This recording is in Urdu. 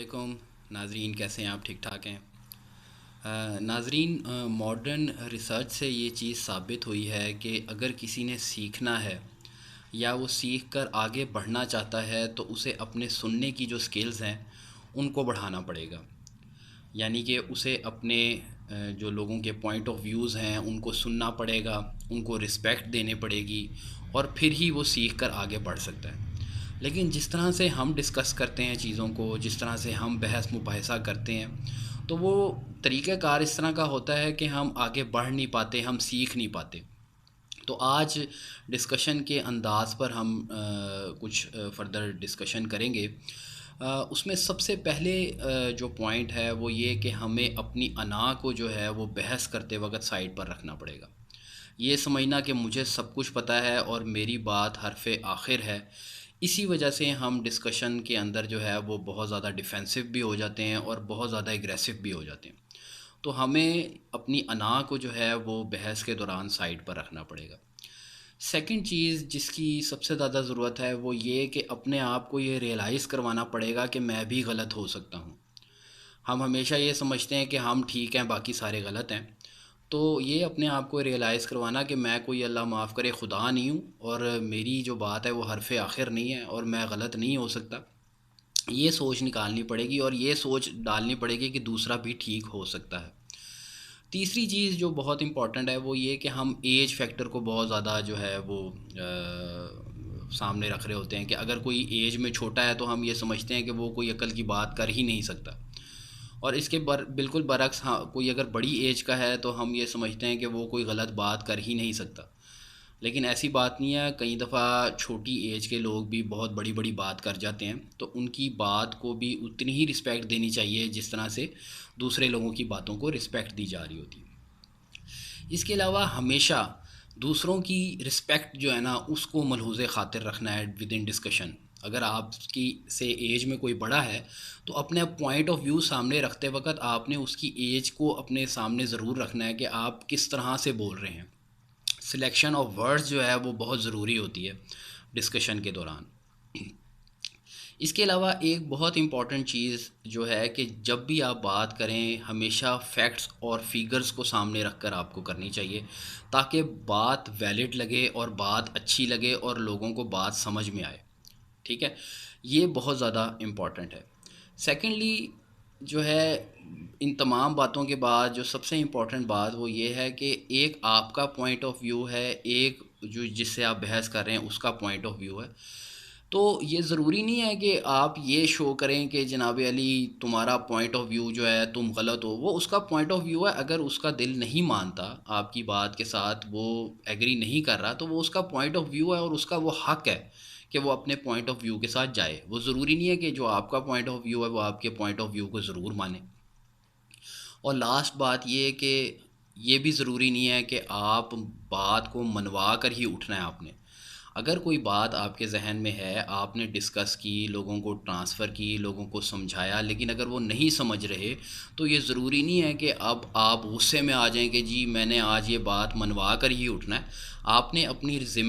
علیکم ناظرین، کیسے ہیں آپ؟ ٹھیک ٹھاک ہیں؟ ناظرین، ماڈرن ریسرچ سے یہ چیز ثابت ہوئی ہے کہ اگر کسی نے سیکھنا ہے یا وہ سیکھ کر آگے بڑھنا چاہتا ہے تو اسے اپنے سننے کی جو سکلز ہیں ان کو بڑھانا پڑے گا. یعنی کہ اسے اپنے جو لوگوں کے پوائنٹ آف ویوز ہیں ان کو سننا پڑے گا، ان کو رسپیکٹ دینے پڑے گی، اور پھر ہی وہ سیکھ کر آگے بڑھ سکتا ہے. لیکن جس طرح سے ہم ڈسکس کرتے ہیں چیزوں کو، جس طرح سے ہم بحث مباحثہ کرتے ہیں، تو وہ طریقہ کار اس طرح کا ہوتا ہے کہ ہم آگے بڑھ نہیں پاتے، ہم سیکھ نہیں پاتے. تو آج ڈسکشن کے انداز پر ہم کچھ فردر ڈسکشن کریں گے. اس میں سب سے پہلے جو پوائنٹ ہے وہ یہ کہ ہمیں اپنی انا کو جو ہے وہ بحث کرتے وقت سائڈ پر رکھنا پڑے گا. یہ سمجھنا کہ مجھے سب کچھ پتہ ہے اور میری بات حرف آخر ہے، اسی وجہ سے ہم ڈسکشن کے اندر جو ہے وہ بہت زیادہ ڈیفینسو بھی ہو جاتے ہیں اور بہت زیادہ اگریسو بھی ہو جاتے ہیں. تو ہمیں اپنی انا کو جو ہے وہ بحث کے دوران سائڈ پر رکھنا پڑے گا. سیکنڈ چیز جس کی سب سے زیادہ ضرورت ہے وہ یہ کہ اپنے آپ کو یہ ریئلائز کروانا پڑے گا کہ میں بھی غلط ہو سکتا ہوں. ہم ہمیشہ یہ سمجھتے ہیں کہ ہم ٹھیک ہیں، باقی سارے غلط ہیں. تو یہ اپنے آپ کو ریئلائز کروانا کہ میں کوئی اللہ معاف کرے خدا نہیں ہوں، اور میری جو بات ہے وہ حرف آخر نہیں ہے، اور میں غلط نہیں ہو سکتا. یہ سوچ نکالنی پڑے گی اور یہ سوچ ڈالنی پڑے گی کہ دوسرا بھی ٹھیک ہو سکتا ہے. تیسری چیز جو بہت امپورٹنٹ ہے وہ یہ کہ ہم ایج فیکٹر کو بہت زیادہ جو ہے وہ سامنے رکھ رہے ہوتے ہیں کہ اگر کوئی ایج میں چھوٹا ہے تو ہم یہ سمجھتے ہیں کہ وہ کوئی عقل کی بات کر ہی نہیں سکتا، اور اس کے بالکل برعکس، ہاں کوئی اگر بڑی ایج کا ہے تو ہم یہ سمجھتے ہیں کہ وہ کوئی غلط بات کر ہی نہیں سکتا. لیکن ایسی بات نہیں ہے. کئی دفعہ چھوٹی ایج کے لوگ بھی بہت بڑی بڑی بات کر جاتے ہیں، تو ان کی بات کو بھی اتنی ہی رسپیکٹ دینی چاہیے جس طرح سے دوسرے لوگوں کی باتوں کو رسپیکٹ دی جا رہی ہوتی ہے. اس کے علاوہ ہمیشہ دوسروں کی رسپیکٹ جو ہے نا اس کو ملحوظ خاطر رکھنا ہے ود ان ڈسکشن. اگر آپ کی سے ایج میں کوئی بڑا ہے تو اپنے پوائنٹ آف ویو سامنے رکھتے وقت آپ نے اس کی ایج کو اپنے سامنے ضرور رکھنا ہے کہ آپ کس طرح سے بول رہے ہیں. سلیکشن آف ورڈز جو ہے وہ بہت ضروری ہوتی ہے ڈسکشن کے دوران. اس کے علاوہ ایک بہت امپورٹنٹ چیز جو ہے کہ جب بھی آپ بات کریں ہمیشہ فیکٹس اور فیگرز کو سامنے رکھ کر آپ کو کرنی چاہیے، تاکہ بات ویلڈ لگے اور بات اچھی لگے اور لوگوں کو بات سمجھ میں آئے. ٹھیک ہے، یہ بہت زیادہ امپورٹنٹ ہے. سیکنڈلی جو ہے ان تمام باتوں کے بعد جو سب سے امپورٹنٹ بات وہ یہ ہے کہ ایک آپ کا پوائنٹ آف ویو ہے، ایک جو جس سے آپ بحث کر رہے ہیں اس کا پوائنٹ آف ویو ہے. تو یہ ضروری نہیں ہے کہ آپ یہ شو کریں کہ جناب علی تمہارا پوائنٹ آف ویو جو ہے تم غلط ہو. وہ اس کا پوائنٹ آف ویو ہے، اگر اس کا دل نہیں مانتا آپ کی بات کے ساتھ، وہ ایگری نہیں کر رہا، تو وہ اس کا پوائنٹ آف ویو ہے اور اس کا وہ حق ہے کہ وہ اپنے پوائنٹ آف ویو کے ساتھ جائے. وہ ضروری نہیں ہے کہ جو آپ کا پوائنٹ آف ویو ہے وہ آپ کے پوائنٹ آف ویو کو ضرور مانے. اور لاسٹ بات یہ کہ یہ بھی ضروری نہیں ہے کہ آپ بات کو منوا کر ہی اٹھنا ہے. آپ نے اگر کوئی بات آپ کے ذہن میں ہے، آپ نے ڈسکس کی، لوگوں کو ٹرانسفر کی، لوگوں کو سمجھایا، لیکن اگر وہ نہیں سمجھ رہے تو یہ ضروری نہیں ہے کہ اب آپ غصے میں آ جائیں کہ جی میں نے آج یہ بات منوا کر ہی اٹھنا ہے. آپ نے اپنی